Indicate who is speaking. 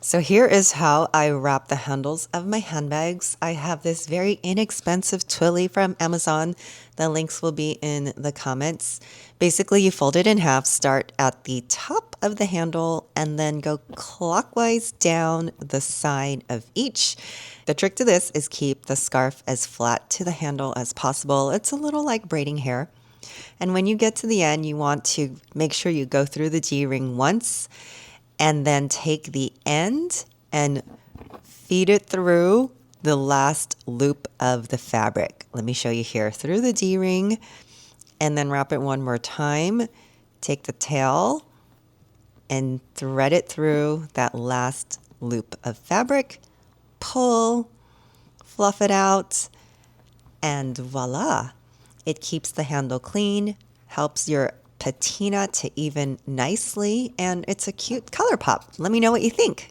Speaker 1: So here is how I wrap the handles of my handbags. I have this very inexpensive twilly from Amazon. The links will be in the comments. Basically, you fold it in half, start at the top of the handle, and then go clockwise down the side of each. The trick to this is keep the scarf as flat to the handle as possible. It's a little like braiding hair. And when you get to the end, you want to make sure you go through the D-ring once and then take the end and feed it through the last loop of the fabric. Let me show you here. Through the D-ring and then wrap it one more time. Take the tail and thread it through that last loop of fabric. Pull, fluff it out, and voila. It keeps the handle clean, helps your patina to even nicely, and it's a cute color pop. Let me know what you think.